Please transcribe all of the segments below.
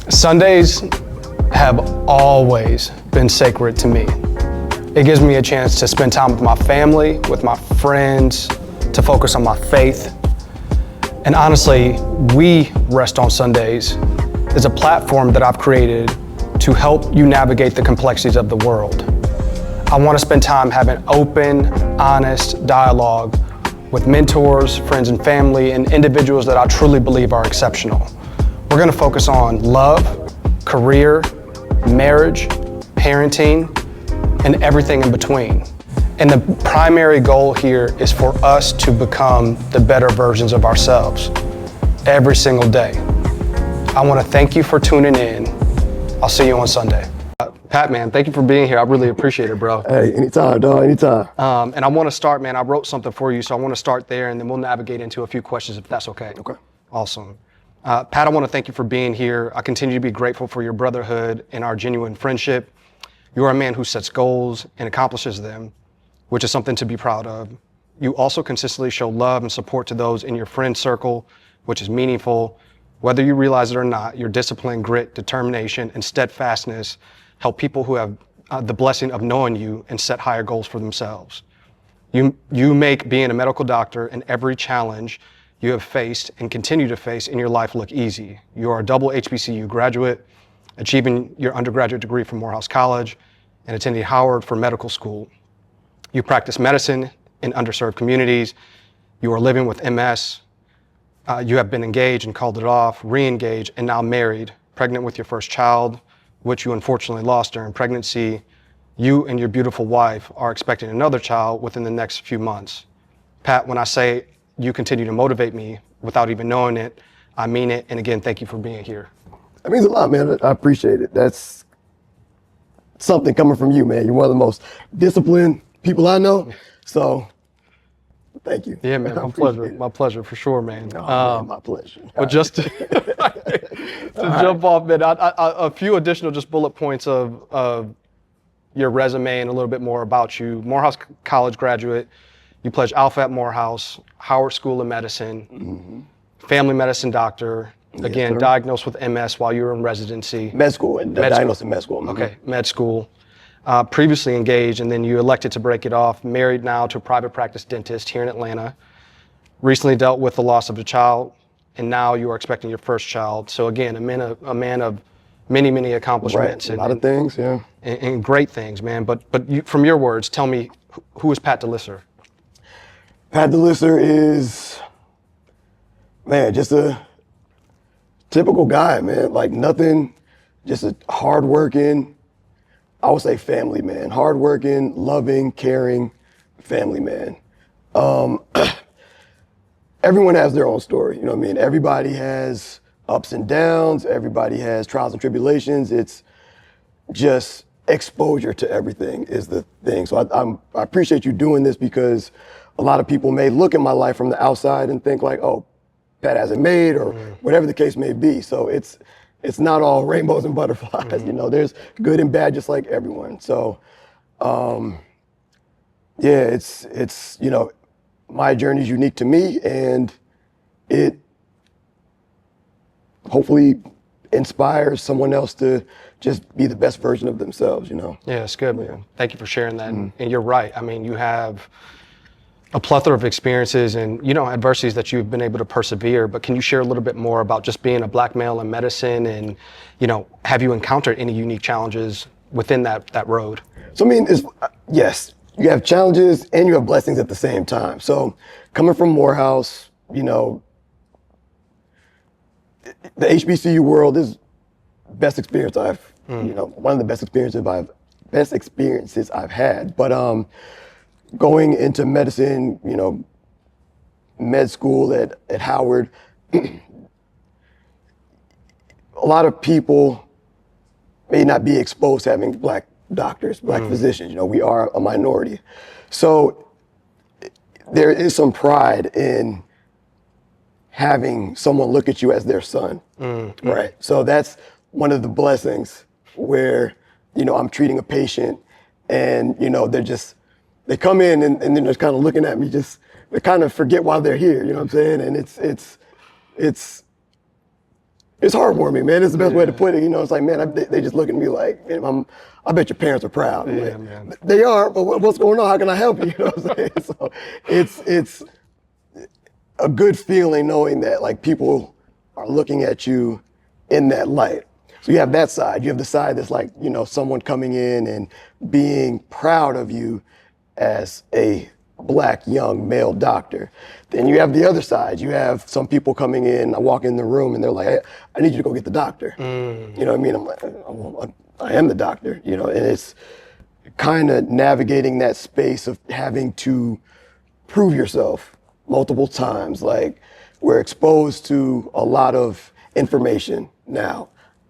Sundays have always been sacred to me. It gives me a chance to spend time with my family, with my friends, to focus on my faith. And honestly, We Rest on Sundays is a platform that I've created to help you navigate the complexities of the world. I want to spend time having open, honest dialogue with mentors, friends and family, and individuals that I truly believe are exceptional. We're going to focus on love, career, marriage, parenting, and everything in between. And the primary goal here is for us to become the better versions of ourselves every single day. I want to thank you for tuning in. I'll see you on Sunday. Pat, man, thank you for being here. I really appreciate it, bro. Hey, anytime, dog, anytime. And I want to start, man, I wrote something for you, so I want to start there, and then we'll navigate into a few questions if that's okay. Okay. Awesome. Pat, I want to thank you for being here. I continue to be grateful for your brotherhood and our genuine friendship. You are a man who sets goals and accomplishes them, which is something to be proud of. You also consistently show love and support to those in your friend circle, which is meaningful. Whether you realize it or not, your discipline, grit, determination, and steadfastness help people who have the blessing of knowing you and set higher goals for themselves. You make being a medical doctor and every challenge you have faced and continue to face in your life look easy. You are a double HBCU graduate, achieving your undergraduate degree from Morehouse College and attending Howard for medical school. You practice medicine in underserved communities. You are living with MS. You have been engaged and called it off, re-engaged, and now married, pregnant with your first child, which you unfortunately lost during pregnancy. You and your beautiful wife are expecting another child within the next few months. Pat, when I say you continue to motivate me without even knowing it, I mean it. And again, thank you for being here. That means a lot, man. I appreciate it. That's something coming from you, man. You're one of the most disciplined people I know. So thank you. Yeah, man, my pleasure for sure, man. Man, my pleasure. But just to jump off, man, a few additional just bullet points of your resume and a little bit more about you. Morehouse College graduate, you pledged Alpha at Morehouse, Howard School of Medicine, family medicine doctor, again, diagnosed with MS while you were in residency. Med school, and diagnosed in med school. Okay, med school. Previously engaged, and then you elected to break it off. Married now to a private practice dentist here in Atlanta. Recently dealt with the loss of a child, and now you are expecting your first child. So again, a man of many accomplishments. Right, a lot of things, yeah. And great things, man. But you, from your words, tell me, who is Pat Delisser? Pat Delisser is, man, just a typical guy, man. Like nothing, just a hardworking, I would say family man. Hardworking, loving, caring family man. Everyone has their own story, you know what I mean? Everybody has ups and downs. Everybody has trials and tribulations. It's just exposure to everything is the thing. So I appreciate you doing this because a lot of people may look at my life from the outside and think like, oh, Pat hasn't made or whatever the case may be. So it's not all rainbows and butterflies, you know, there's good and bad just like everyone. So yeah, it's, you know, my journey is unique to me and it hopefully inspires someone else to just be the best version of themselves, you know? Yeah, it's good, man. Thank you for sharing that. And you're right. I mean, you have a plethora of experiences and, you know, adversities that you've been able to persevere, but can you share a little bit more about just being a Black male in medicine and, you know, have you encountered any unique challenges within that road? So, I mean, yes, you have challenges and you have blessings at the same time. So coming from Morehouse, you know, the HBCU world is best experience you know, one of the best experiences I've had. But going into medicine, you know, med school at Howard, a lot of people may not be exposed to having Black doctors, Black physicians. You know, we are a minority. So there is some pride in having someone look at you as their son, right? So that's one of the blessings where, you know, I'm treating a patient and, you know, they come in and they're just kind of looking at me, they kind of forget why they're here, you know what I'm saying? And it's it's heartwarming, man. It's the best way to put it. You know, it's like, man, they just look at me like, man, I bet your parents are proud. I'm like, man. they are, but what's going on? How can I help you? You know what I'm saying? So it's a good feeling knowing that like people are looking at you in that light. So you have that side. You have the side that's like, you know, someone coming in and being proud of you as a Black young male doctor. Then you have the other side. You have some people coming in, I walk in the room and they're like, hey, I need you to go get the doctor. You know what I mean? I'm like, well, I am the doctor, you know, and it's kind of navigating that space of having to prove yourself multiple times. Like, we're exposed to a lot of information now.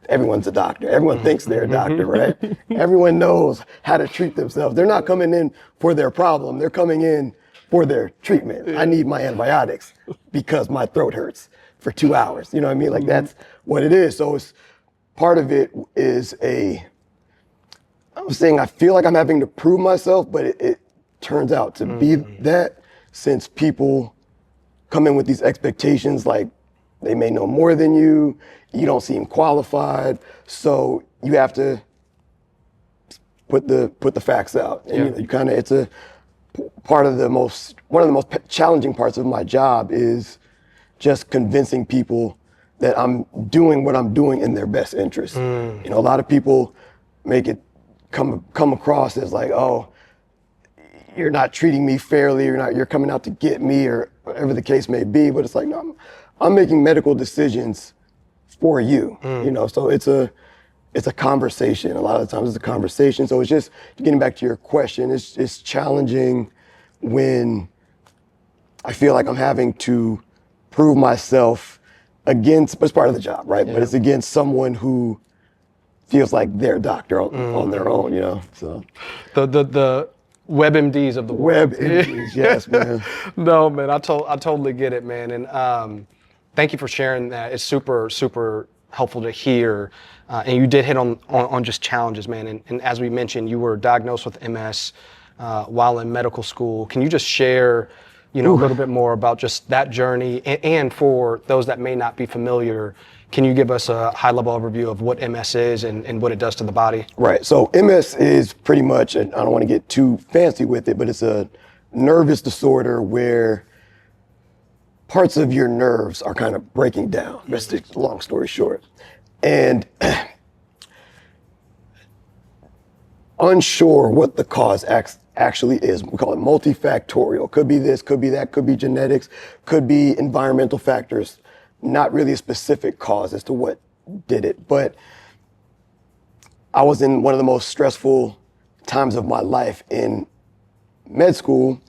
Everyone's a doctor. Everyone thinks they're a doctor, right? Everyone knows how to treat themselves. They're not coming in for their problem. They're coming in for their treatment. I need my antibiotics because my throat hurts for 2 hours. You know what I mean? Like, that's what it is. So it's part of it is I was saying I feel like I'm having to prove myself, but it turns out to be that, since people come in with these expectations like they may know more than you don't seem qualified, so you have to put the facts out. And you kind of, it's a part of one of the most challenging parts of my job is just convincing people that I'm doing what I'm doing in their best interest. You know, a lot of people make it come across as like, oh, you're not treating me fairly, you're coming out to get me, or whatever the case may be. But it's like, no, I'm making medical decisions for you. You know, so it's a conversation. A lot of the times it's a conversation. So it's just getting back to your question. It's challenging when I feel like I'm having to prove myself against, but it's part of the job, right? But it's against someone who feels like they're a doctor on their own, you know. So The WebMDs of the world. WebMDs, yes, man. No, man, I totally get it, man. And thank you for sharing that. It's super, super helpful to hear. And you did hit on just challenges, man. And as we mentioned, you were diagnosed with MS while in medical school. Can you just share, you know, a little bit more about just that journey? And for those that may not be familiar, can you give us a high-level overview of what MS is and what it does to the body? Right. So MS is pretty much, and I don't want to get too fancy with it, but it's a nervous disorder where parts of your nerves are kind of breaking down. That's a long story short. And unsure what the cause actually is. We call it multifactorial. Could be this, could be that, could be genetics, could be environmental factors. Not really a specific cause as to what did it, but I was in one of the most stressful times of my life in med school,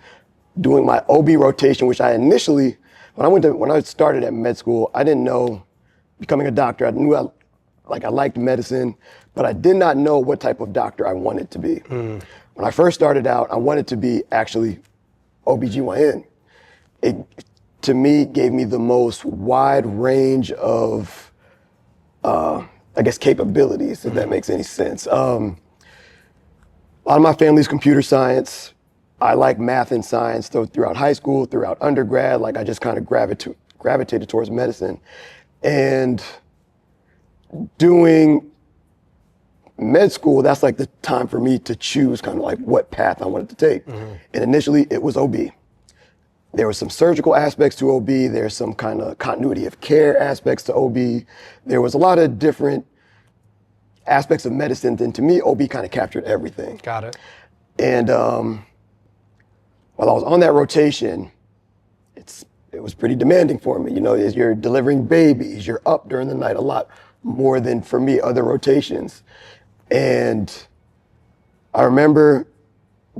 doing my OB rotation, which I initially, when I started at med school, I didn't know becoming a doctor. I knew I liked medicine, but I did not know what type of doctor I wanted to be. When I first started out, I wanted to be actually OBGYN. It, to me, gave me the most wide range of, I guess, capabilities, if that makes any sense. A lot of my family's computer science. I like math and science. So throughout high school, throughout undergrad, like I just kind of gravitated towards medicine. And doing med school, that's like the time for me to choose kind of like what path I wanted to take. And initially it was OB. There were some surgical aspects to OB. There's some kind of continuity of care aspects to OB. There was a lot of different aspects of medicine. And to me, OB kind of captured everything. Got it. And while I was on that rotation, it was pretty demanding for me. You know, you're delivering babies, you're up during the night a lot more than, for me, other rotations. And I remember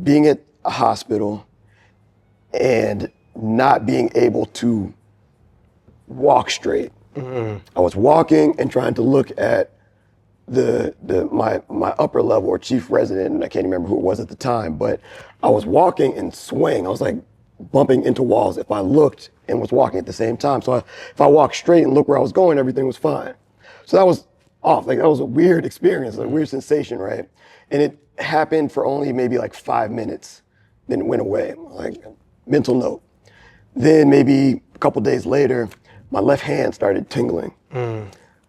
being at a hospital and not being able to walk straight. I was walking and trying to look at my upper level or chief resident, and I can't remember who it was at the time, but I was walking and swaying. I was like bumping into walls if I looked and was walking at the same time. So if I walked straight and looked where I was going, everything was fine. So that was off. Like, that was a weird experience, a weird sensation, right? And it happened for only maybe like 5 minutes, then it went away. Like, mental note. Then maybe a couple days later, my left hand started tingling.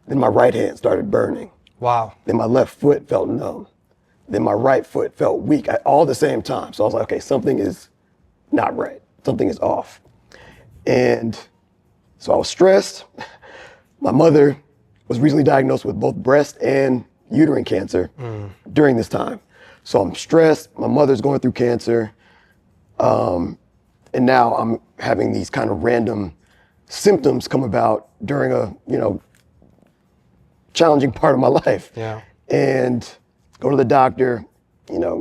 Then my right hand started burning. Wow. Then my left foot felt numb. Then my right foot felt weak, all at the same time. So I was like, okay, something is not right. Something is off. And so I was stressed. My mother was recently diagnosed with both breast and uterine cancer during this time. So I'm stressed. My mother's going through cancer. And now I'm having these kind of random symptoms come about during a, challenging part of my life. Yeah. And go to the doctor,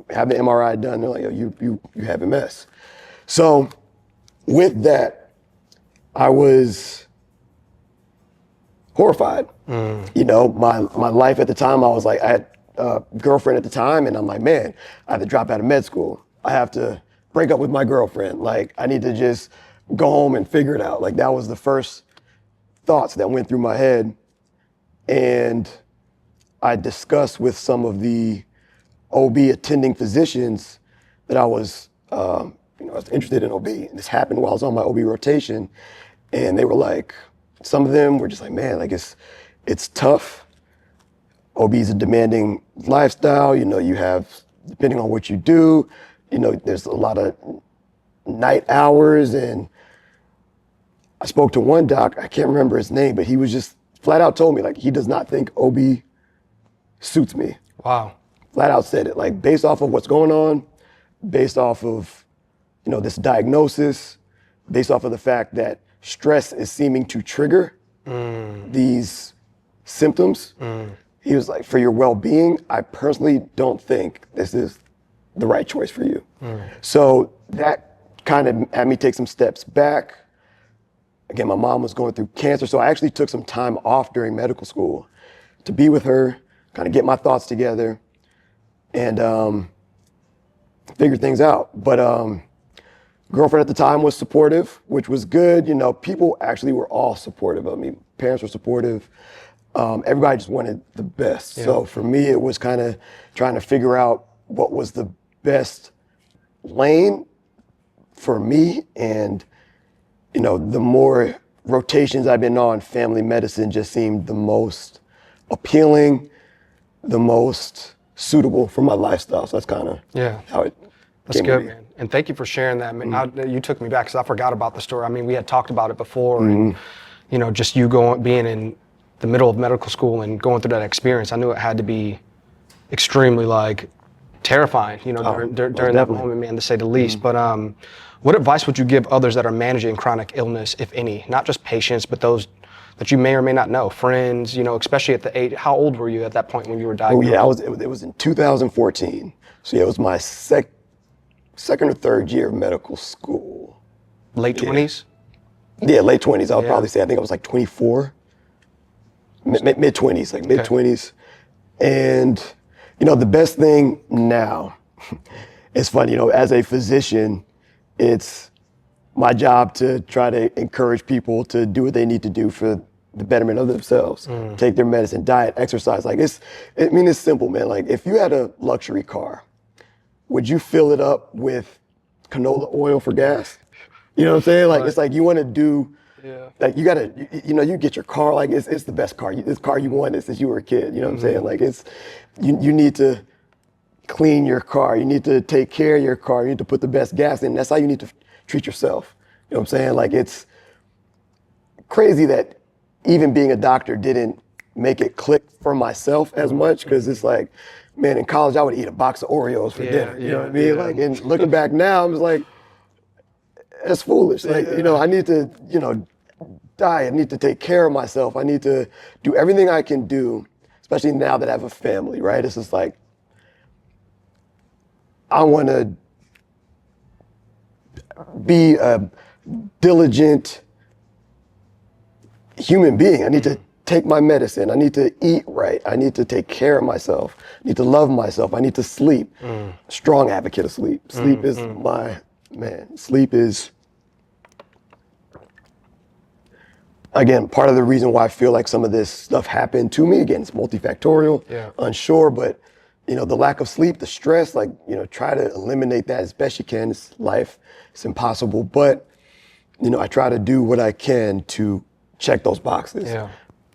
have the MRI done. They're like, oh, you have MS. So with that, I was horrified. My life at the time, I was like, I had a girlfriend at the time, and I'm like, man, I have to drop out of med school. I have to break up with my girlfriend. Like, I need to just go home and figure it out. Like, that was the first thoughts that went through my head. And I discussed with some of the OB attending physicians that I was, I was interested in OB. And this happened while I was on my OB rotation. And they were like, some of them were just like, man, like it's tough. OB is a demanding lifestyle. You have, depending on what you do, there's a lot of night hours. And I spoke to one doc, I can't remember his name, but he was just flat out told me, like, he does not think OB suits me. Wow. Flat out said it, like, based off of what's going on, based off of, this diagnosis, based off of the fact that stress is seeming to trigger these symptoms. He was like, for your well-being, I personally don't think this is the right choice for you. So that kind of had me take some steps back. Again, my mom was going through cancer, so I actually took some time off during medical school to be with her, kind of get my thoughts together, and figure things out. But girlfriend at the time was supportive, which was good. People actually were all supportive of me. Parents were supportive. Everybody just wanted the best. Yeah. So for me, it was kind of trying to figure out what was the best lane for me. And the more rotations I've been on, family medicine just seemed the most appealing, the most suitable for my lifestyle. So that's kind of how it That's came good, to be. man. And thank you for sharing that. You took me back because I forgot about the story. I mean, we had talked about it before, and just you being in the middle of medical school and going through that experience. I knew it had to be extremely terrifying, during that moment, man, to say the least. But what advice would you give others that are managing chronic illness, if any? Not just patients, but those that you may or may not know, friends, especially at the age. How old were you at that point when you were diagnosed? Oh yeah, it was in 2014. So yeah, it was my second or third year of medical school. Late 20s? Yeah, late 20s. I would probably say, I think I was like 24. Mid 20s, like mid 20s. And, the best thing now, it's funny, as a physician, it's my job to try to encourage people to do what they need to do for the betterment of themselves. Take their medicine, diet, exercise. Like it's simple, man. Like if you had a luxury car, would you fill it up with canola oil for gas? You know what I'm saying? Like, it's like you want to do, like you gotta, you get your car, like it's the best car. This car you wanted since you were a kid, you know what I'm saying? Like you need to clean your car. You need to take care of your car. You need to put the best gas in. That's how you need to treat yourself. You know what I'm saying? Like it's crazy that even being a doctor didn't make it click for myself as much, because it's like, man, in college I would eat a box of Oreos for dinner. You know what I mean? Like, and looking back now, I'm just like, that's foolish. Like, I need to, diet. I need to take care of myself. I need to do everything I can do, especially now that I have a family, right? It's just like, I want to be a diligent human being. I need to take my medicine. I need to eat right. I need to take care of myself. I need to love myself. I need to sleep. Strong advocate of sleep. Sleep is my, man, sleep is, again, part of the reason why I feel like some of this stuff happened to me. Again, it's multifactorial, unsure, but the lack of sleep, the stress, try to eliminate that as best you can. It's life, it's impossible, but I try to do what I can to check those boxes.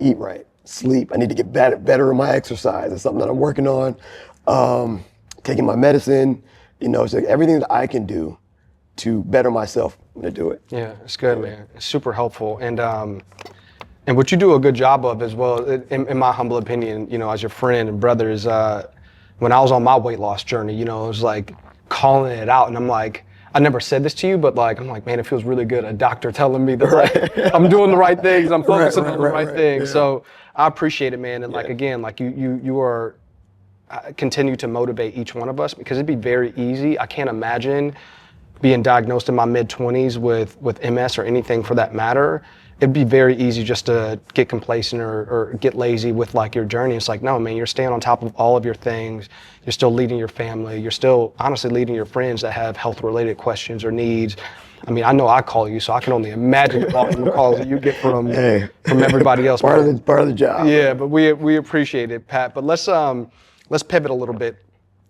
Eat right, sleep. I need to get better in my exercise. It's something that I'm working on. Taking my medicine, it's like everything that I can do to better myself, I'm gonna do it. Yeah, it's good, man. It's super helpful. And what you do a good job of as well, in my humble opinion, as your friend and brother, is when I was on my weight loss journey, it was like calling it out. And I'm like, I never said this to you, but I'm like, man, it feels really good. A doctor telling me that like, I'm doing the right things. I'm focusing on the right things. Yeah. So I appreciate it, man. And again, you are continue to motivate each one of us, because it'd be very easy. I can't imagine being diagnosed in my mid-20s with MS or anything for that matter. It'd be very easy just to get complacent or get lazy with your journey. It's like, no, man, you're staying on top of all of your things. You're still leading your family. You're still honestly leading your friends that have health-related questions or needs. I mean, I know I call you, so I can only imagine the calls that you get from everybody else. Part of the job. Yeah, but we appreciate it, Pat. But let's pivot a little bit.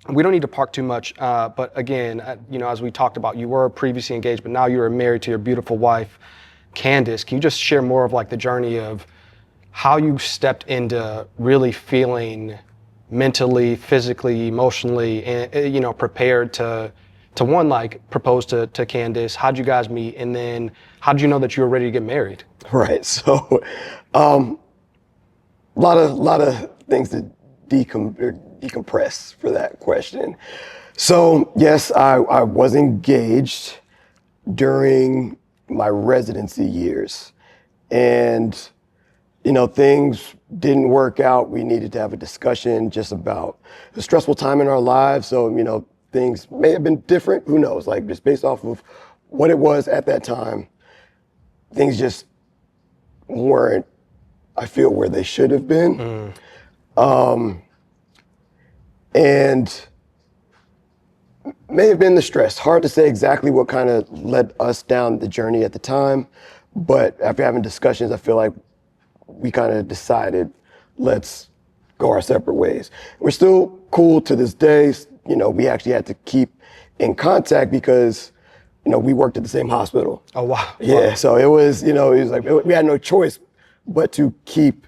We don't need to park too much, but again, as we talked about, you were previously engaged, but now you are married to your beautiful wife, Candace. Can you just share more of the journey of how you stepped into really feeling mentally, physically, emotionally, and prepared to propose to Candace? How'd you guys meet, and then how'd you know that you were ready to get married? Right. So, a lot of things to decompress for that question. So yes, I was engaged during my residency years, and things didn't work out. We needed to have a discussion just about a stressful time in our lives. So things may have been different. Who knows? Just based off of what it was at that time, things just weren't, I feel, where they should have been. And may have been the stress. Hard to say exactly what kind of led us down the journey at the time, but after having discussions, I feel like we kind of decided, let's go our separate ways. We're still cool to this day. We actually had to keep in contact because, we worked at the same hospital. Oh, wow. Yeah, so it was like we had no choice but to keep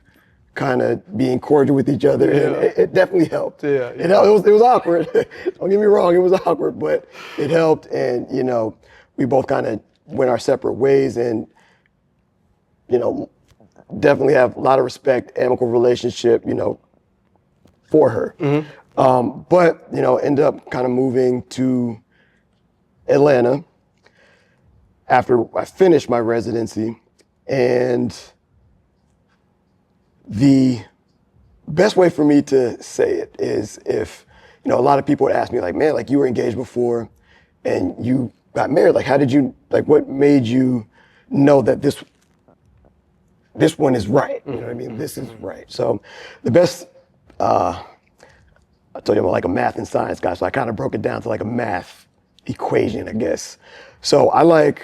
kind of being cordial with each other, and it definitely helped. Yeah. It was awkward. Don't get me wrong, it was awkward, but it helped, and we both kind of went our separate ways, and definitely have a lot of respect, amicable relationship, for her. But ended up kind of moving to Atlanta after I finished my residency, and the best way for me to say it is if, a lot of people would ask me man, you were engaged before and you got married. How did you, what made you know that this one is right? You know what I mean? This is right. So the best, I told you I'm a math and science guy, so I kind of broke it down to a math equation, I guess. So I'm a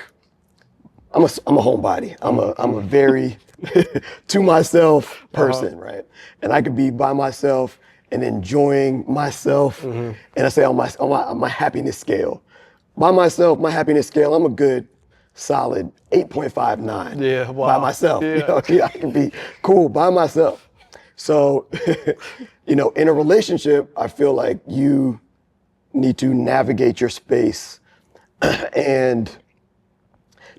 homebody. I'm a very to myself person, right? And I could be by myself and enjoying myself. And I say on my happiness scale, by myself, my happiness scale, I'm a good solid 8.59. Yeah, wow. By myself. Yeah. I can be cool by myself. So, in a relationship, I feel like you need to navigate your space and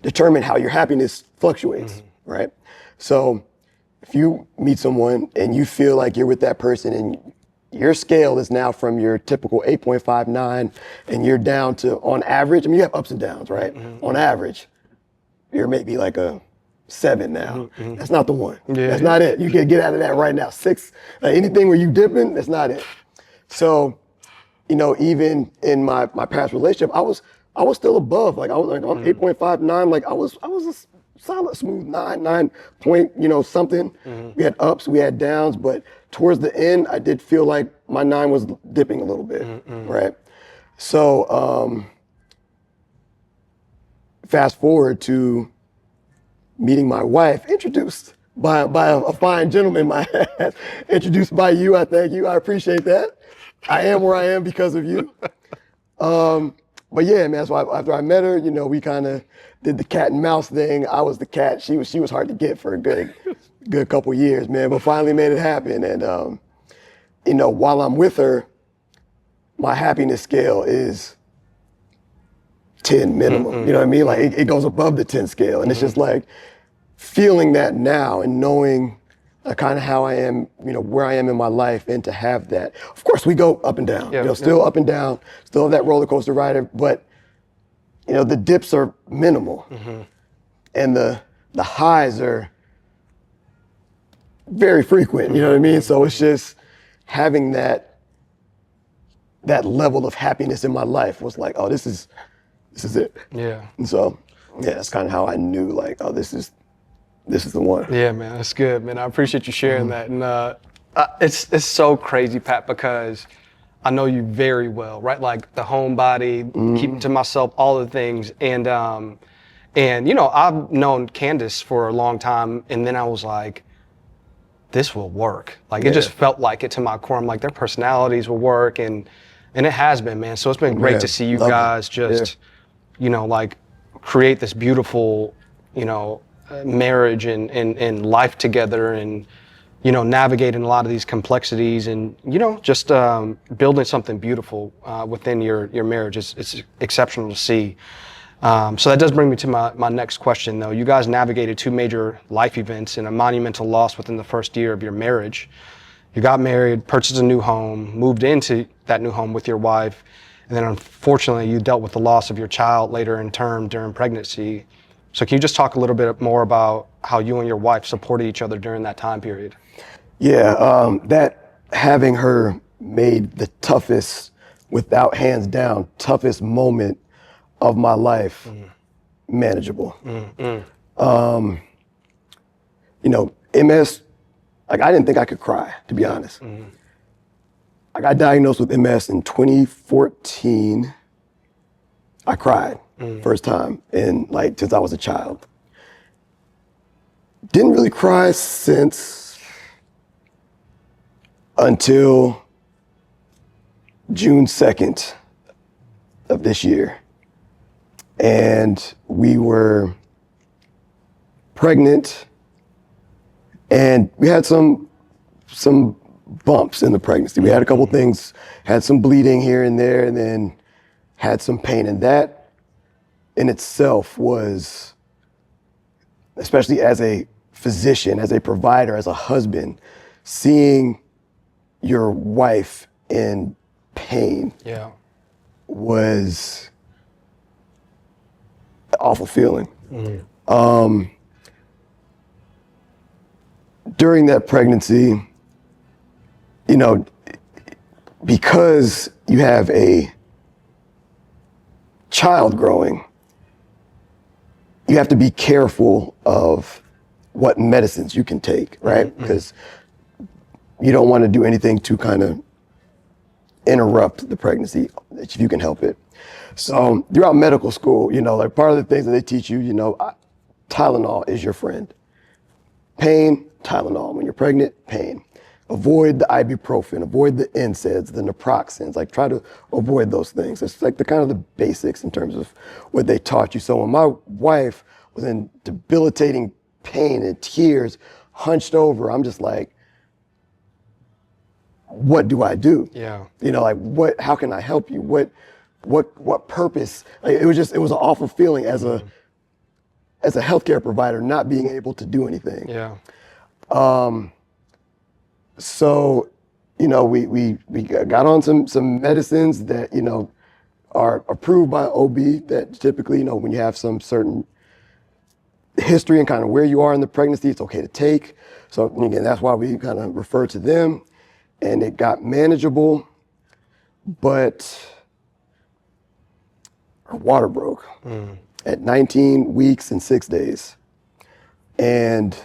determine how your happiness fluctuates, right? So if you meet someone and you feel like you're with that person and your scale is now from your typical 8.59 and you're down to, on average, you have ups and downs, right? On average, you're maybe a 7 now. That's not the one. That's not it. You can get out of that right now. 6, anything where you dipping, that's not it. So, even in my past relationship, I was still above. I was on 8.59. I was a solid, smooth 9 point, something. We had ups, we had downs, but towards the end, I did feel like my 9 was dipping a little bit, right? So, fast forward to meeting my wife, introduced by a fine gentleman, introduced by you. I thank you. I appreciate that. I am where I am because of you. But yeah, man, so after I met her, we kind of did the cat and mouse thing. I was the cat. She was hard to get for a good good couple years, man, but finally made it happen. And, you know, while I'm with her, my happiness scale is 10 minimum. You know what I mean? Like it goes above the 10 scale. And it's just like feeling that now and knowing kind of how I am, you know, where I am in my life, and to have that. Of course, we go up and down, you know, still up and down, still have that roller coaster ride, but, you know, the dips are minimal. And the highs are very frequent, you know what I mean? So it's just having that level of happiness in my life was like, oh, this is it. Yeah. And so, yeah, that's kind of how I knew, like, oh, this is the one. Yeah, man, that's good, man. I appreciate you sharing that. And it's so crazy, Pat, because I know you very well, right? Like the homebody, keeping to myself, all the things. And you know, I've known Candace for a long time, and then I was like, this will work. Like it just felt like it to my core. I'm like, their personalities will work, and it has been, man. So it's been great to see you guys just, you know, like create this beautiful, you know, marriage and life together, and, you know, navigating a lot of these complexities, and, you know, just building something beautiful within your marriage. It's exceptional to see. So that does bring me to my next question, though. You guys navigated 2 major life events and a monumental loss within the first year of your marriage. You got married, purchased a new home, moved into that new home with your wife, and then unfortunately you dealt with the loss of your child later in term during pregnancy. So can you just talk a little bit more about how you and your wife supported each other during that time period? Yeah, that having her made the toughest, without hands down, toughest moment of my life manageable. You know, MS, like I didn't think I could cry, to be honest. I got diagnosed with MS in 2014. I cried first time since I was a child. Didn't really cry since until June 2nd of this year. And we were pregnant, and we had some bumps in the pregnancy. We had a couple things, had some bleeding here and there, and then had some pain. And that in itself was, especially as a physician, as a provider, as a husband, seeing your wife in pain was an awful feeling. During that pregnancy, you know, because you have a child growing, you have to be careful of what medicines you can take, right? Because you don't want to do anything to kind of interrupt the pregnancy if you can help it. So throughout medical school, you know, like part of the things that they teach you, you know, Tylenol is your friend. Pain, Tylenol. When you're pregnant, pain. Avoid the ibuprofen, avoid the NSAIDs, the naproxens, like try to avoid those things. It's like the kind of the basics in terms of what they taught you. So when my wife was in debilitating pain and tears, hunched over, I'm just like, what do I do? Yeah. You know, like how can I help you? What purpose? Like, it was an awful feeling as a healthcare provider, not being able to do anything. Yeah. So, you know, we got on some medicines that, you know, are approved by OB that typically, you know, when you have some certain history and kind of where you are in the pregnancy, it's okay to take. So again, that's why we kind of refer to them, and it got manageable, but her water broke at 19 weeks and 6 days. And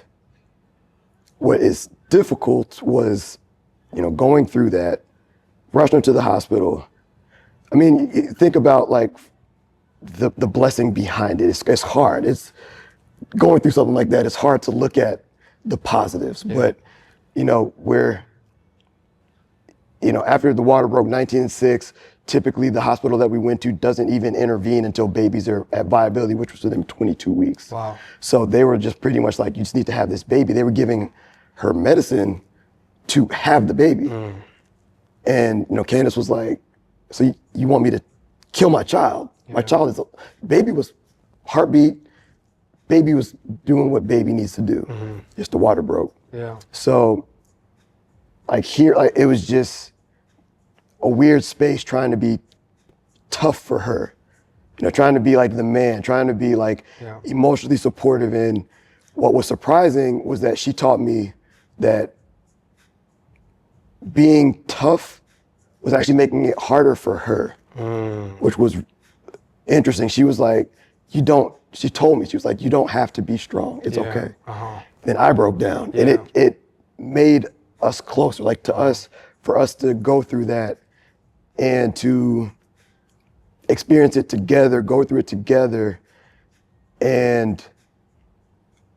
what is difficult was, you know, going through that, rushing her to the hospital. I mean, you think about like the blessing behind it. It's hard. It's going through something like that. It's hard to look at the positives, but you know, after the water broke 1906, typically the hospital that we went to doesn't even intervene until babies are at viability, which was within 22 weeks. Wow. So they were just pretty much like, you just need to have this baby. They were giving her medicine to have the baby. And, Candace was like, so you want me to kill my child? My child baby was heartbeat. Baby was doing what baby needs to do. Just the water broke. Yeah. So it was just a weird space trying to be tough for her, trying to be like the man, trying to be like emotionally supportive. And what was surprising was that she taught me that being tough was actually making it harder for her, which was interesting. She was like, she told me, she was like, you don't have to be strong. It's okay. Then I broke down and it made us closer, like for us to go through that and to experience it together, go through it together. And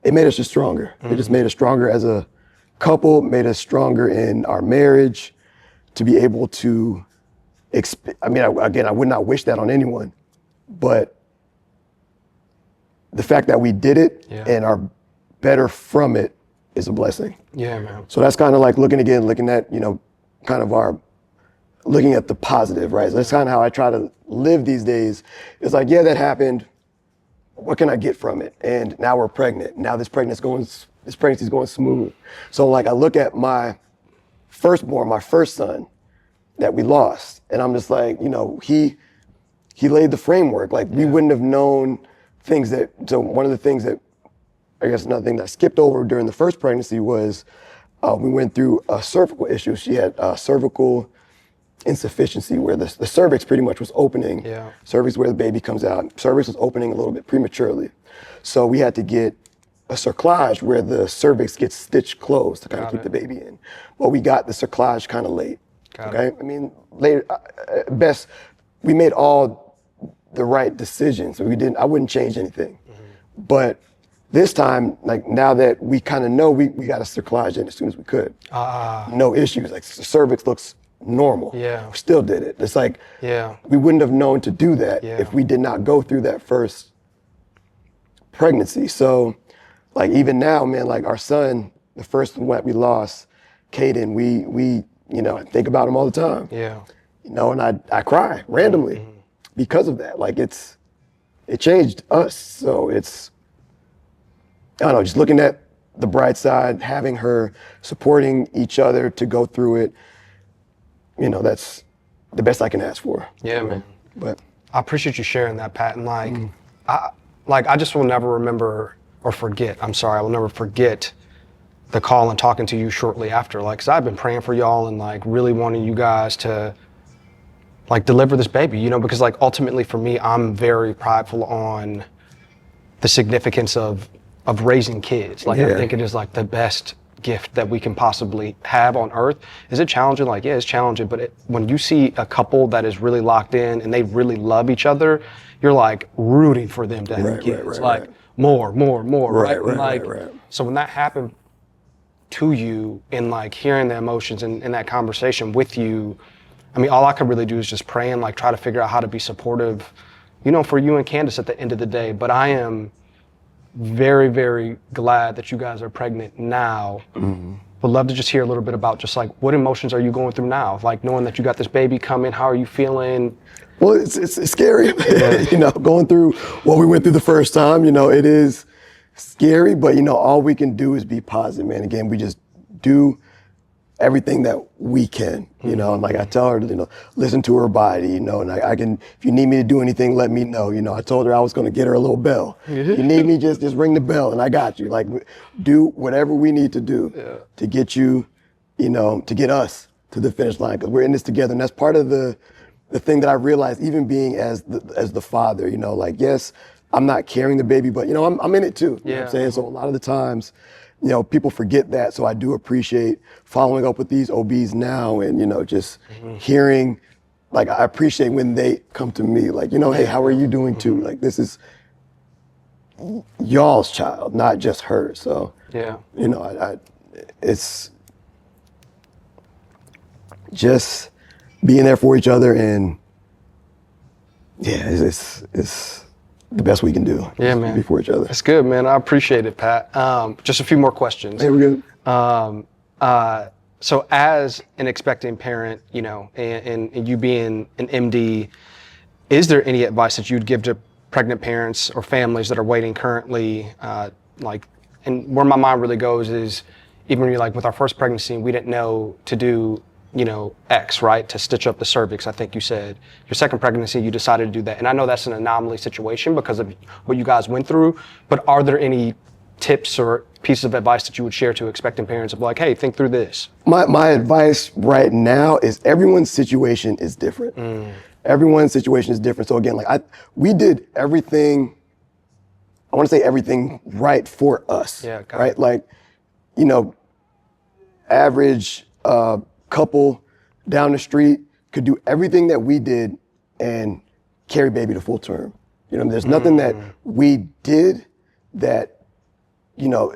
it made us just stronger. It just made us stronger as a couple, made us stronger in our marriage, to be able to, again, I would not wish that on anyone, but the fact that we did it and are better from it is a blessing. Yeah, man. So that's kind of like looking at, kind of looking at the positive, right? So that's kind of how I try to live these days. It's like, yeah, that happened. What can I get from it? And now we're pregnant. Now this pregnancy's going smooth. So like I look at my firstborn, my first son that we lost, and I'm just like, he laid the framework. Like we wouldn't have known so one of the things that, I guess another thing that I skipped over during the first pregnancy was we went through a cervical issue. She had cervical insufficiency where the cervix pretty much was opening. Cervix where the baby comes out. Cervix was opening a little bit prematurely. So we had to get a cerclage where the cervix gets stitched closed to kind of keep the baby in. Well, we got the cerclage kind of late. Okay. Later, at best, we made all the right decisions. I wouldn't change anything. But this time, like now that we kind of know, we got a cerclage in as soon as we could. No issues. Like the cervix looks normal. Yeah. We still did it. It's like we wouldn't have known to do that if we did not go through that first pregnancy. So like even now, man, like our son, the first one that we lost, Caden, we I think about him all the time. And I cry randomly because of that. Like it changed us. So it's, I don't know, just looking at the bright side, having her supporting each other to go through it, that's the best I can ask for. Yeah, man. But I appreciate you sharing that, Pat. And I just will never remember or forget. I will never forget the call and talking to you shortly after. Like, 'cause I've been praying for y'all and like really wanting you guys to like deliver this baby, because like ultimately for me, I'm very prideful on the significance of raising kids. Like I think it is like the best gift that we can possibly have on earth. Is it challenging? Like, yeah, it's challenging, but when you see a couple that is really locked in and they really love each other, you're like rooting for them to have kids. More, right? So when that happened to you and like hearing the emotions and that conversation with you, all I could really do is just pray and like try to figure out how to be supportive, for you and Candace at the end of the day. But I am very, very glad that you guys are pregnant now. Would love to just hear a little bit about just like what emotions are you going through now? Like knowing that you got this baby coming, how are you feeling? Well, it's scary, going through what we went through the first time, it is scary, but all we can do is be positive, man. Again, we just do everything that we can, and like I tell her to, listen to her body, and I can, if you need me to do anything, let me know. I told her I was going to get her a little bell. You need me, just ring the bell and I got you. Like do whatever we need to do to get you, to get us to the finish line, because we're in this together. And that's part of the thing that I realized, even being as the father, like, yes, I'm not carrying the baby, but I'm in it too. You know what I'm saying? So a lot of the times, people forget that. So I do appreciate following up with these OBs now and, just hearing, like, I appreciate when they come to me, like, hey, how are you doing too? Like, this is y'all's child, not just hers. So, it's just being there for each other, and yeah, it's the best we can do. Yeah, man. Be for each other. That's good, man. I appreciate it, Pat. Just a few more questions. Hey, we're good. So as an expecting parent, you know, and you being an MD, is there any advice that you'd give to pregnant parents or families that are waiting currently? And where my mind really goes is, even when you're like, with our first pregnancy, we didn't know to do, you know, X, right? To stitch up the cervix, I think you said. Your second pregnancy, you decided to do that. And I know that's an anomaly situation because of what you guys went through, but are there any tips or pieces of advice that you would share to expecting parents of like, hey, think through this? My advice right now is everyone's situation is different. Everyone's situation is different. So again, like we did everything, I want to say everything right for us. Yeah, right? it. Like, you know, average couple down the street could do everything that we did and carry baby to full term. You know, there's nothing that we did that, you know,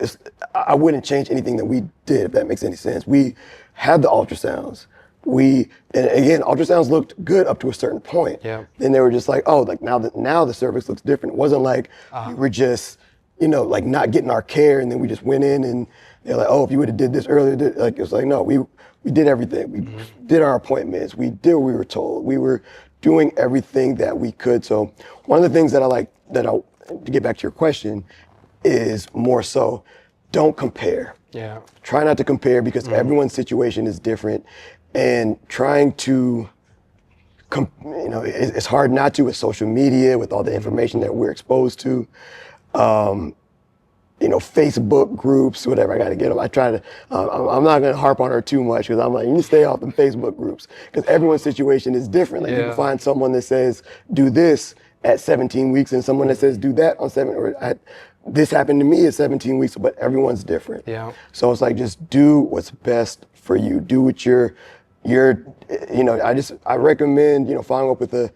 I wouldn't change anything that we did, if that makes any sense. We had the ultrasounds. And again, ultrasounds looked good up to a certain point. Yeah. Then they were just like, oh, like now the cervix looks different. It wasn't like we were just, you know, like not getting our care, and then we just went in and they're like, oh, if you would have did this earlier, like it was like, no, we did everything. We did our appointments. We did what we were told. We were doing everything that we could. So one of the things that to get back to your question, is more so, don't compare. Yeah. Try not to compare, because everyone's situation is different, and trying to, you know, it's hard not to with social media, with all the information that we're exposed to. You know, Facebook groups, whatever, I got to get them. I try to, I'm not going to harp on her too much, because I'm like, you need to stay off the Facebook groups, because everyone's situation is different. Like you can find someone that says, do this at 17 weeks, and someone that says, do that on this happened to me at 17 weeks, but everyone's different. Yeah. So it's like, just do what's best for you. Do what you know, I recommend, you know, following up with a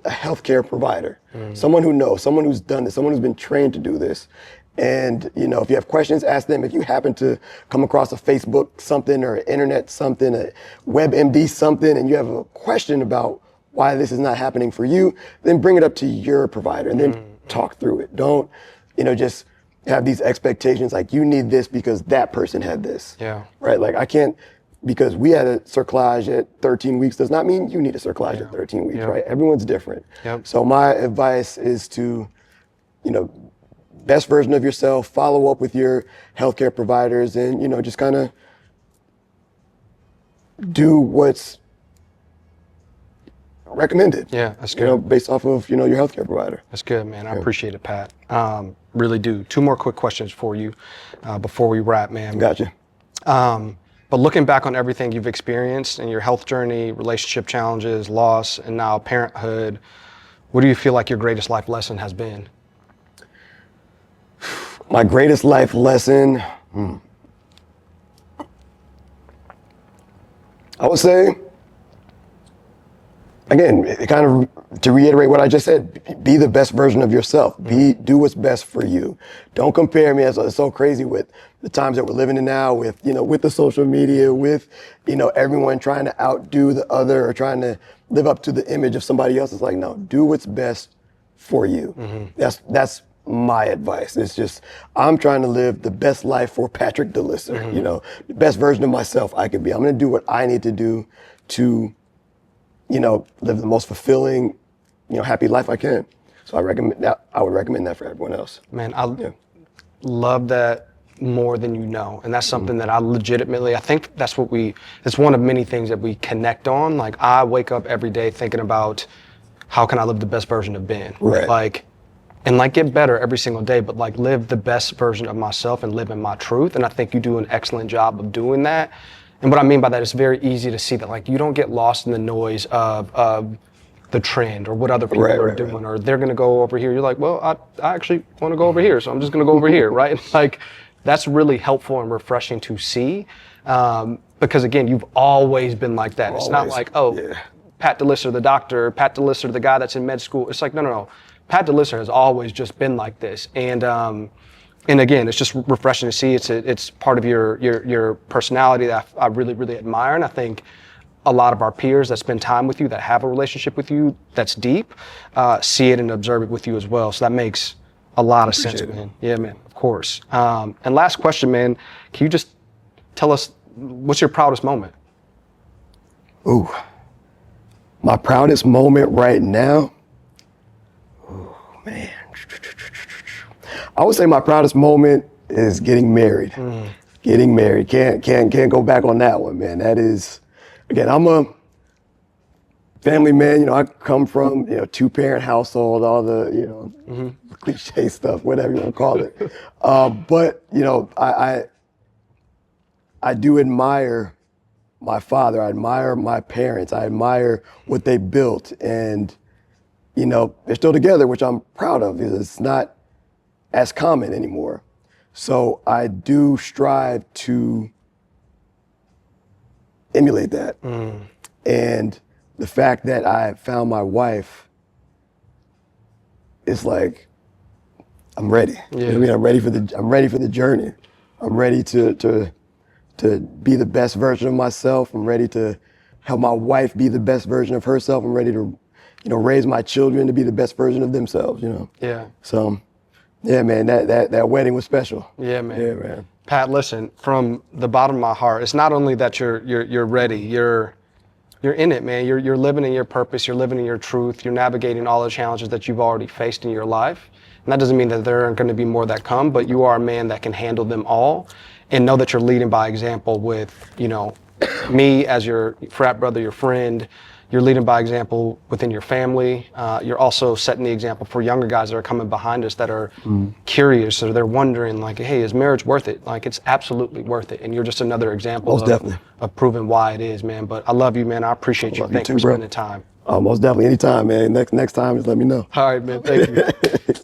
healthcare provider, someone who knows, someone who's done this, someone who's been trained to do this. And, you know, if you have questions, ask them. If you happen to come across a Facebook something, or internet something, a WebMD something, and you have a question about why this is not happening for you, then bring it up to your provider and then talk through it. Don't, you know, just have these expectations like, you need this because that person had this. Yeah. Right? Like, I can't, because we had a cerclage at 13 weeks does not mean you need a cerclage at 13 weeks, right? Everyone's different. Yep. So my advice is to, you know, best version of yourself, follow up with your healthcare providers, and, you know, just kind of do what's recommended. Yeah, that's good. You know, based off of, you know, your healthcare provider. That's good, man. I appreciate it, Pat. Really do. Two more quick questions for you before we wrap, man. Gotcha. But looking back on everything you've experienced in your health journey, relationship challenges, loss, and now parenthood, what do you feel like your greatest life lesson has been? My greatest life lesson, I would say, again, it kind of, to reiterate what I just said, be the best version of yourself. Do what's best for you. Don't compare me. It's so crazy with the times that we're living in now, with, you know, with the social media, with, you know, everyone trying to outdo the other or trying to live up to the image of somebody else. It's like, no, do what's best for you. That's my advice. It's just, I'm trying to live the best life for Patrick Delisser, you know, the best version of myself I could be. I'm going to do what I need to do to, you know, live the most fulfilling, you know, happy life I can. So I would recommend that for everyone else. Man, I love that more than you know. And that's something that I think that's it's one of many things that we connect on. Like, I wake up every day thinking about, how can I live the best version of Ben? Right. And get better every single day, but live the best version of myself and live in my truth. And I think you do an excellent job of doing that. And what I mean by that, it's very easy to see that you don't get lost in the noise of the trend or what other people are doing, or they're gonna go over here. You're like, well, I actually wanna go over here, so I'm just gonna go over here, right? That's really helpful and refreshing to see. Because again, you've always been like that. Always. It's not like, Pat Delisser, the doctor, Pat Delisser, the guy that's in med school. It's like, no. Pat Delisser has always just been like this. And again, it's just refreshing to see. It's part of your personality that I really, really admire. And I think a lot of our peers that spend time with you, that have a relationship with you that's deep, see it and observe it with you as well. So that makes a lot of sense, man. Yeah, man, of course. And last question, man, can you just tell us, what's your proudest moment? Ooh, my proudest moment right now? Oh, man. I would say my proudest moment is getting married. Getting married. Can't go back on that one, man. That is, again, I'm a family man. You know, I come from, you know, 2-parent household, all the, you know, cliche stuff, whatever you want to call it. But, you know, I do admire my father. I admire my parents. I admire what they built. And, you know, they're still together, which I'm proud of because it's not as common anymore. So I do strive to emulate that. And the fact that I found my wife is like, I'm ready. Yeah. You know what I mean? I'm ready for the journey. I'm ready to be the best version of myself. I'm ready to help my wife be the best version of herself. I'm ready to, you know, raise my children to be the best version of themselves, you know? Yeah. So, yeah, man, that wedding was special. Yeah, man. Yeah, man. Pat, listen, from the bottom of my heart, it's not only that you're ready, you're in it, man. You're living in your purpose, you're living in your truth, you're navigating all the challenges that you've already faced in your life. And that doesn't mean that there aren't going to be more that come, but you are a man that can handle them all, and know that you're leading by example with, you know, me as your frat brother, your friend. You're leading by example within your family. You're also setting the example for younger guys that are coming behind us that are curious, or they're wondering, like, hey, is marriage worth it? Like, it's absolutely worth it. And you're just another example of proving why it is, man. But I love you, man. I appreciate you. Thanks for spending time. Most definitely. Anytime, man. Next time, just let me know. All right, man. Thank you. All right.